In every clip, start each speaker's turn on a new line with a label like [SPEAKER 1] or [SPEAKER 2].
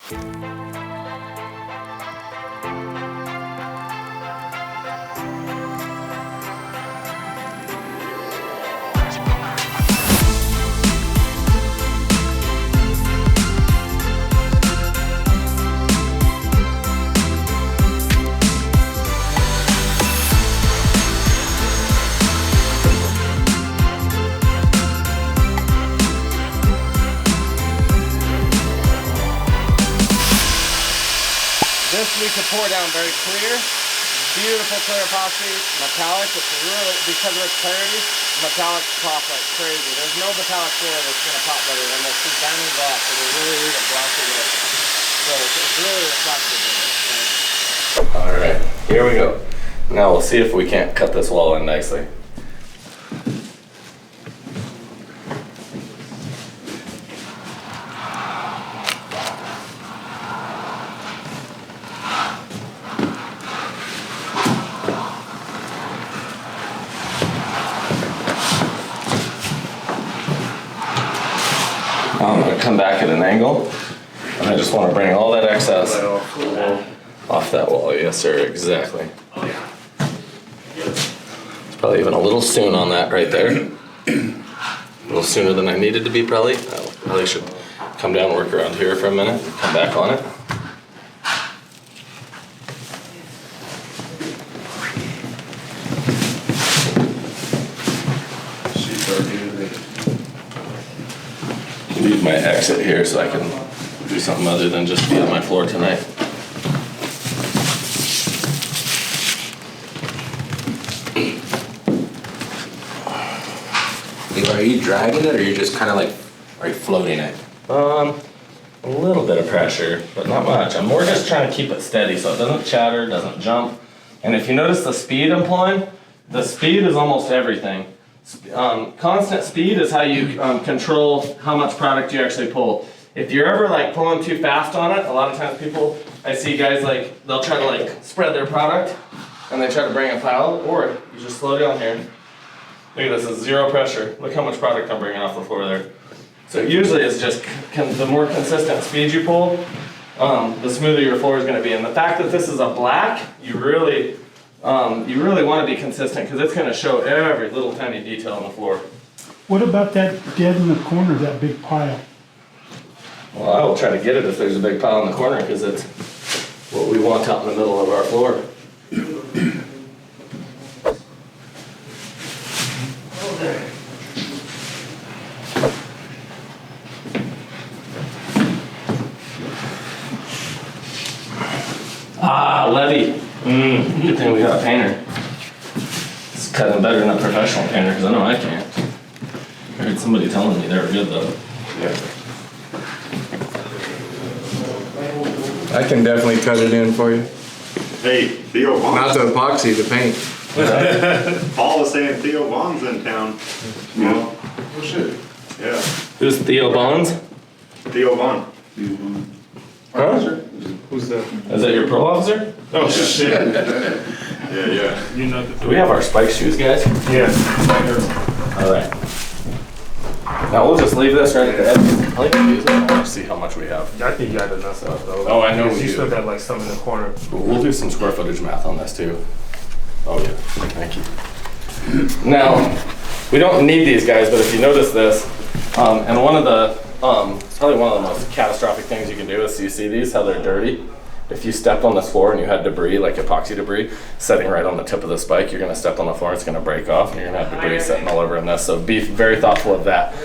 [SPEAKER 1] This we could pour down very clear, beautiful clear epoxy, metallic. It's really, because of its clarity, metallic pop like crazy. There's no metallic floor that's going to pop better than this. It's diamond gloss, so they really leave a glossy look. So it's really reflective in it.
[SPEAKER 2] All right, here we go. Now we'll see if we can't cut this wall in nicely. I'm going to come back at an angle, and I just want to bring all that excess off that wall. Yes, sir, exactly. It's probably even a little soon on that right there. A little sooner than I needed to be, probably. I probably should come down and work around here for a minute and come back on it. Leave my exit here so I can do something other than just be on my floor tonight.
[SPEAKER 3] Are you dragging it, or are you just kind of like, are you floating it?
[SPEAKER 2] A little bit of pressure, but not much. I'm more just trying to keep it steady so it doesn't chatter, doesn't jump. And if you notice the speed I'm pulling, the speed is almost everything. Constant speed is how you control how much product you actually pull. If you're ever like pulling too fast on it, a lot of times I see guys like, they'll try to like spread their product and they try to bring a pile, or you just slow down here. Look at this, it's zero pressure. Look how much product I'm bringing off the floor there. So usually it's just, the more consistent speed you pull, the smoother your floor is going to be. And the fact that this is a black, you really want to be consistent because it's going to show every little tiny detail on the floor.
[SPEAKER 4] What about that dead in the corner, that big pile?
[SPEAKER 2] Well, I will try to get it if there's a big pile in the corner because it's what we want out in the middle of our floor. Levy. Good thing we got a painter. It's cutting better than a professional painter because I know I can't. I heard somebody telling me they were good though.
[SPEAKER 3] Yeah. I can definitely cut it in for you.
[SPEAKER 5] Hey, Theo Vaughn's.
[SPEAKER 3] Not the epoxy, the paint.
[SPEAKER 5] Paul was saying Theo Vaughn's in town.
[SPEAKER 3] Yeah. Oh shit.
[SPEAKER 5] Yeah.
[SPEAKER 2] Who's Theo Bonds?
[SPEAKER 5] Theo Vaughn.
[SPEAKER 2] Huh?
[SPEAKER 5] Who's that?
[SPEAKER 2] Is that your pro officer?
[SPEAKER 5] Oh shit. Yeah.
[SPEAKER 4] You know
[SPEAKER 2] Do we have our spike shoes, guys?
[SPEAKER 5] Yeah.
[SPEAKER 2] Alright. Now we'll just leave this right at the edge. I like to use it. Let's see how much we have.
[SPEAKER 6] I think you got enough stuff though.
[SPEAKER 2] Oh, I know we
[SPEAKER 6] You
[SPEAKER 2] do.
[SPEAKER 6] still got like some in the corner.
[SPEAKER 2] We'll do some square footage math on this too. Oh yeah, thank you. Now, we don't need these guys, but if you notice this, and one of the, it's probably one of the most catastrophic things you can do is you see these, how they're dirty. If you step on this floor and you had debris, like epoxy debris, sitting right on the tip of the spike, you're gonna step on the floor, it's gonna break off, and you're gonna have debris sitting all over in this, so be very thoughtful of that.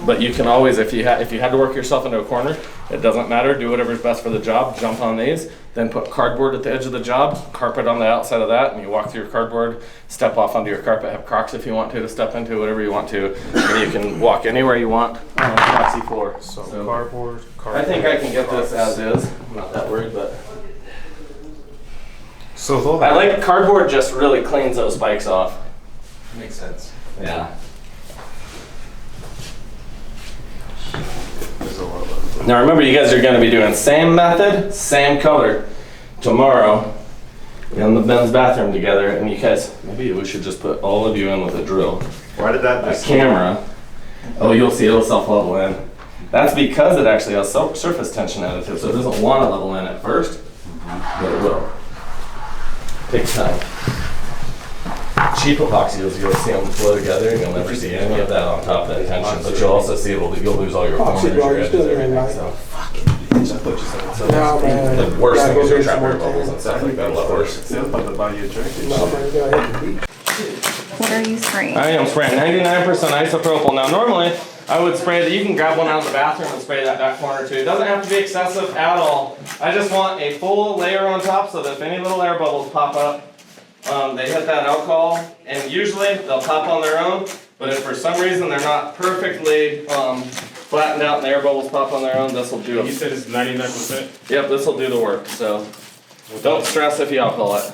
[SPEAKER 2] But you can always, if you had to work yourself into a corner, it doesn't matter, do whatever's best for the job, jump on these, then put cardboard at the edge of the job, carpet on the outside of that, and you walk through your cardboard, step off onto your carpet, have Crocs if you want to step into, whatever you want to, and you can walk anywhere you want on an epoxy floor.
[SPEAKER 6] So cardboard.
[SPEAKER 2] I think I can get this as is, I'm not that worried, but.
[SPEAKER 6] So
[SPEAKER 2] I like cardboard, just really cleans those spikes off.
[SPEAKER 3] Makes sense.
[SPEAKER 2] Yeah. Now remember, you guys are going to be doing same method, same color tomorrow in the men's bathroom together, and you guys, maybe we should just put all of you in with a drill.
[SPEAKER 5] Why did that
[SPEAKER 2] A
[SPEAKER 5] just
[SPEAKER 2] camera. Oh, you'll see, it'll self-level in. That's because it actually has surface tension additive, so it doesn't want to level in at first, but it will. Takes time. Cheap epoxy, you'll see them flow together and you'll never see any of that on top of that tension, but you'll also see you'll lose all your corners, your edges, everything, so.
[SPEAKER 3] No, man.
[SPEAKER 2] The worst thing is your trap air
[SPEAKER 3] Gotta go
[SPEAKER 2] bubbles and stuff like that, a lot worse.
[SPEAKER 6] I'm about to buy you a drink.
[SPEAKER 3] No, man, go ahead and beat.
[SPEAKER 7] What are you spraying?
[SPEAKER 2] I am spraying 99% isopropyl. Now normally, I would spray that. You can grab one out of the bathroom and spray that back corner too. It doesn't have to be excessive at all. I just want a full layer on top so that if any little air bubbles pop up, they hit that alcohol, and usually they'll pop on their own, but if for some reason they're not perfectly flattened out and the air bubbles pop on their own, this will do
[SPEAKER 6] You
[SPEAKER 2] it.
[SPEAKER 6] said it's 99%?
[SPEAKER 2] Yep, this will do the work, so don't stress if you alcohol it.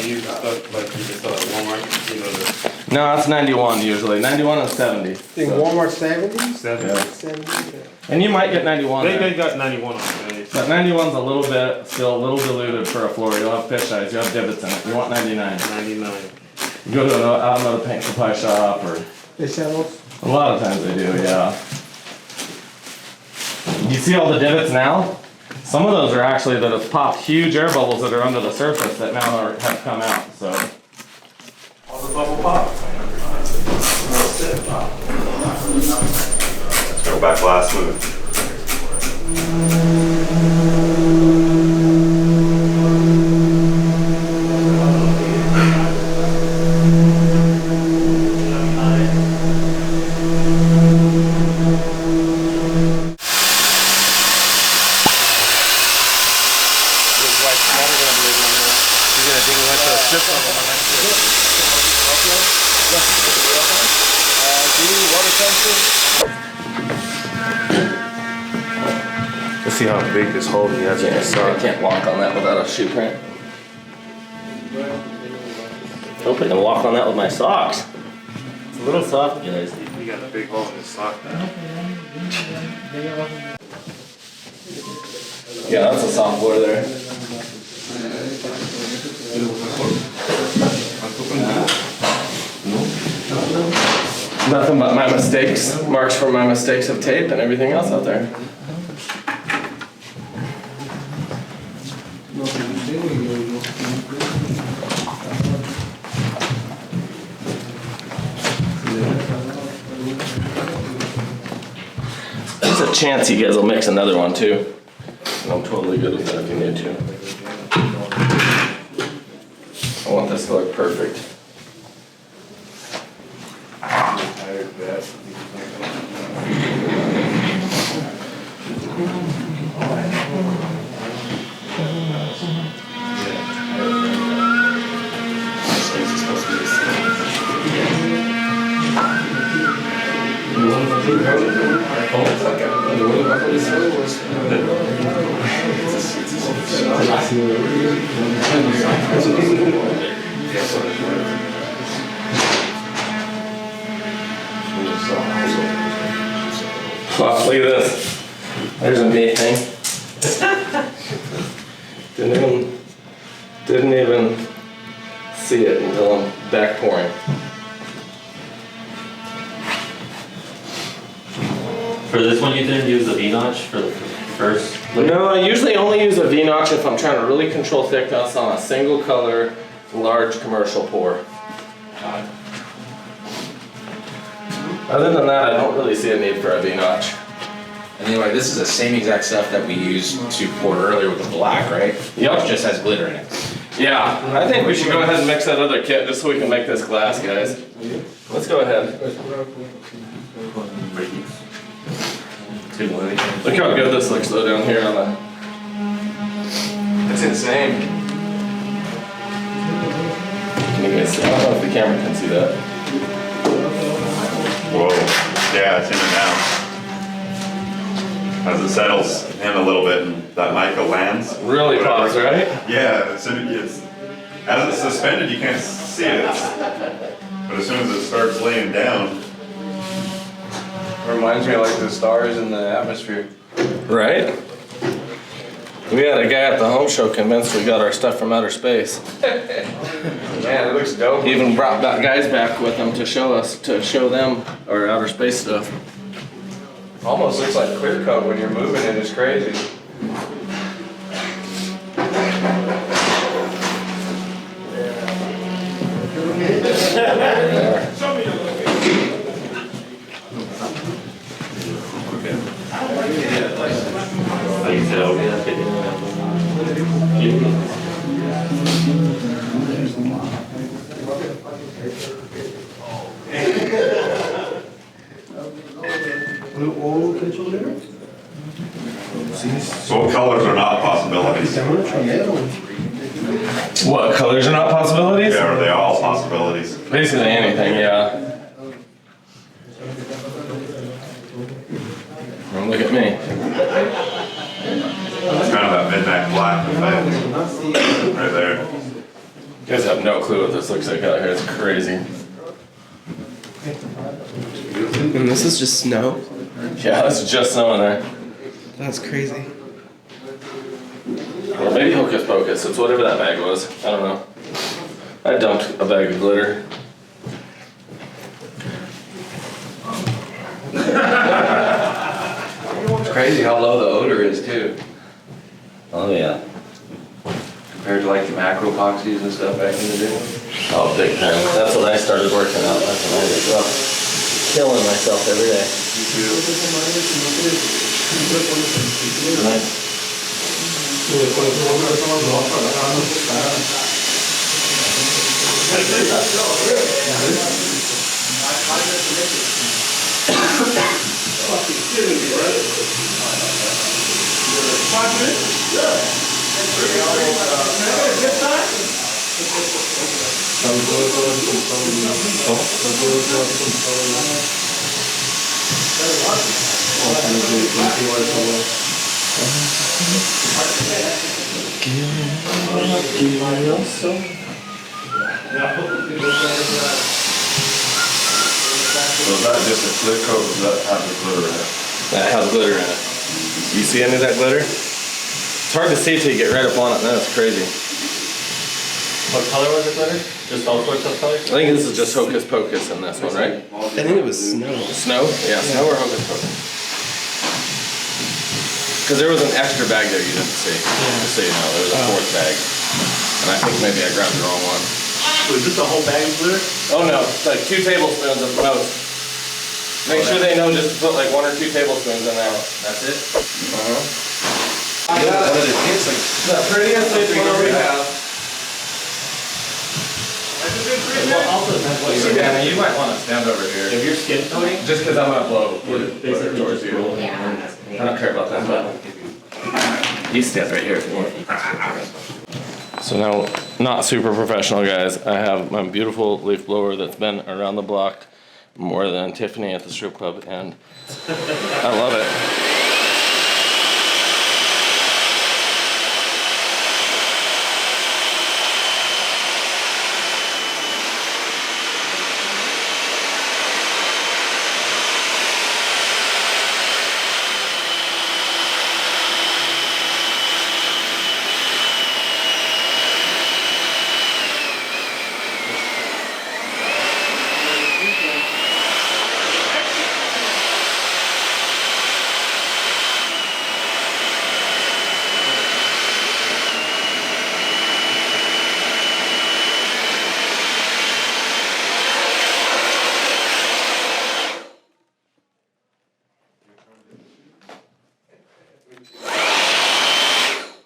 [SPEAKER 6] You use stuff like you just saw at Walmart, you know, the
[SPEAKER 2] No, that's 91 usually, 91 and 70.
[SPEAKER 3] Think
[SPEAKER 2] So-
[SPEAKER 3] Walmart 70s?
[SPEAKER 6] 7.
[SPEAKER 2] Yeah.
[SPEAKER 3] 70s, yeah.
[SPEAKER 2] And you might get 91
[SPEAKER 6] They
[SPEAKER 2] there.
[SPEAKER 6] got 91 on it.
[SPEAKER 2] But 91's a little bit, still a little diluted for a floor. You'll have fish eyes, you'll have divots in it. You want 99.
[SPEAKER 6] 99.
[SPEAKER 2] You go to an automotive paint supply shop, or
[SPEAKER 3] They sell those?
[SPEAKER 2] a lot of times they do, yeah. You see all the divots now? Some of those are actually that have popped huge air bubbles that are under the surface that now have come out, so. All the bubble pop.
[SPEAKER 5] Go back last move.
[SPEAKER 6] Let's see how big this hole he has in his
[SPEAKER 2] I
[SPEAKER 6] sock.
[SPEAKER 2] can't walk on that without a shoe print. Hope I can walk on that with my socks. It's a little soft, guys.
[SPEAKER 6] He got a big hole in his sock now.
[SPEAKER 2] Yeah, that's a soft floor there. Nothing but my mistakes, marks from my mistakes of tape and everything else out there. There's a chance you guys will mix another one too. And I'm totally good with that if you need to. I want this to look perfect. Wow, look at this. There's a neat thing. Didn't even see it until I'm back pouring.
[SPEAKER 8] For this one, you didn't use the V-notch for the first?
[SPEAKER 2] No, I usually only use a V-notch if I'm trying to really control thickness on a single color, large commercial pour. Other than that, I don't really see a need for a V-notch.
[SPEAKER 9] Anyway, this is the same exact stuff that we used to pour earlier with the black, right?
[SPEAKER 2] Yep.
[SPEAKER 9] It just has glitter in it.
[SPEAKER 2] Yeah, I think we should go ahead and mix that other kit just so we can make this glass, guys. Let's go ahead. Look how good this looks though down here on the... It's insane. Can you guys see? I don't know if the camera can see that.
[SPEAKER 5] Whoa. Yeah, it's in and out. As it settles in a little bit and that mica lands.
[SPEAKER 2] Really
[SPEAKER 5] whatever.
[SPEAKER 2] pops, right?
[SPEAKER 5] Yeah, as it's suspended, you can't see it. But as soon as it starts laying down,
[SPEAKER 3] Reminds me of like the stars in the atmosphere.
[SPEAKER 2] Right? We had a guy at the home show convinced we got our stuff from outer space.
[SPEAKER 3] Man, it looks dope.
[SPEAKER 2] He even brought back guys back with him to show them our outer space stuff.
[SPEAKER 3] Almost looks like clear coat when you're moving it. It's crazy.
[SPEAKER 5] So what colors are not possibilities?
[SPEAKER 2] What, colors are not possibilities?
[SPEAKER 5] Yeah, are they all possibilities?
[SPEAKER 2] Basically anything, yeah. Well, look at me.
[SPEAKER 5] It's kind of that midnight black effect right there.
[SPEAKER 2] You guys have no clue what this looks like out here. It's crazy.
[SPEAKER 10] And this is just snow?
[SPEAKER 2] Yeah, that's just snow in there.
[SPEAKER 10] That's crazy.
[SPEAKER 2] Or maybe hocus pocus. It's whatever that bag was. I don't know. I dumped a bag of glitter.
[SPEAKER 3] It's crazy how low the odor is too,
[SPEAKER 8] Oh, yeah.
[SPEAKER 3] compared to like the macro epoxies and stuff back in the day.
[SPEAKER 2] Oh, big time. That's when I started working out. That's when I was up. Killing myself every day. Nice.
[SPEAKER 5] So is that just a clear coat, or does that have the glitter in it?
[SPEAKER 2] That has glitter in it. You see any of that glitter? It's hard to see till you get right up on it, and then it's crazy.
[SPEAKER 8] What color was it, glitter? Just all sorts of colors?
[SPEAKER 2] I think this is just hocus pocus in this one, right?
[SPEAKER 10] I think it was snow.
[SPEAKER 2] Snow? Yeah, snow or hocus pocus. Because there was an extra bag there you didn't see. Just so you know, there was a fourth bag. And I think maybe I grabbed the wrong one.
[SPEAKER 6] Was this a whole bag of glitter?
[SPEAKER 2] Oh no, it's like 2 tablespoons at most. Make sure they know just to put like 1 or 2 tablespoons in there.
[SPEAKER 3] That's it?
[SPEAKER 2] Uh-huh.
[SPEAKER 3] What did it taste like?
[SPEAKER 2] The prettiest one we have.
[SPEAKER 8] Well, also depends what you're
[SPEAKER 2] Danny, you might want to stand over here.
[SPEAKER 8] If you're skin coating,
[SPEAKER 2] Just because I'm going to blow
[SPEAKER 8] basically
[SPEAKER 2] towards
[SPEAKER 8] just
[SPEAKER 2] you.
[SPEAKER 8] roll it.
[SPEAKER 2] I don't care about that, but you stand right here if you want. So now, not super professional guys, I have my beautiful leaf blower that's been around the block more than Tiffany at the strip club, and I love it.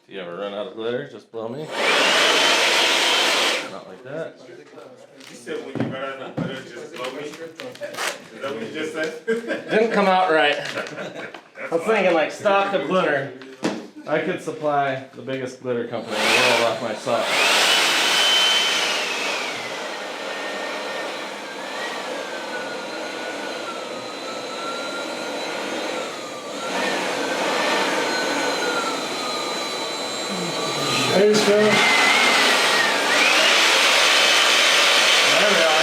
[SPEAKER 2] If you ever run out of glitter, just blow me. Not like that.
[SPEAKER 6] You said when you run out of glitter, just blow me? Is that what you just said?
[SPEAKER 2] Didn't come out right. I was thinking like stock of glitter. I could supply the biggest glitter company in the world off my sock.
[SPEAKER 4] There's go.
[SPEAKER 2] There we are.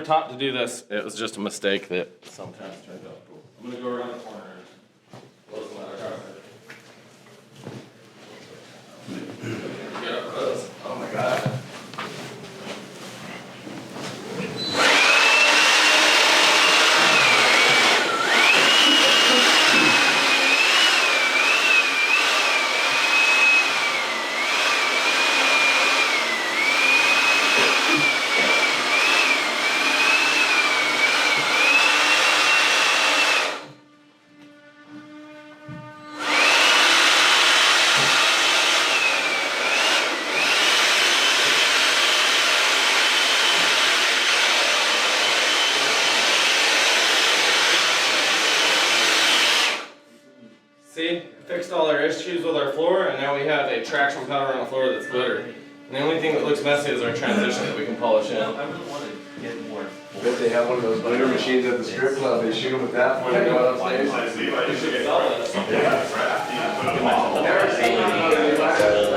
[SPEAKER 2] countertop to do this. It was just a mistake that sometimes turns out cool. I'm gonna go around the corner and close the ladder carpet. Get up close. Oh my god. See, fixed all our issues with our floor, and now we have a traction powder on the floor that's glitter. And the only thing that looks messy is our transition that we can polish in.
[SPEAKER 8] I really want to get more.
[SPEAKER 3] Bet they have one of those glitter machines at the strip club. They shoot them with that before they go out upstairs.
[SPEAKER 5] I see, like,
[SPEAKER 2] We should sell this.
[SPEAKER 5] yeah, right. You put it on.
[SPEAKER 3] Never seen one of those.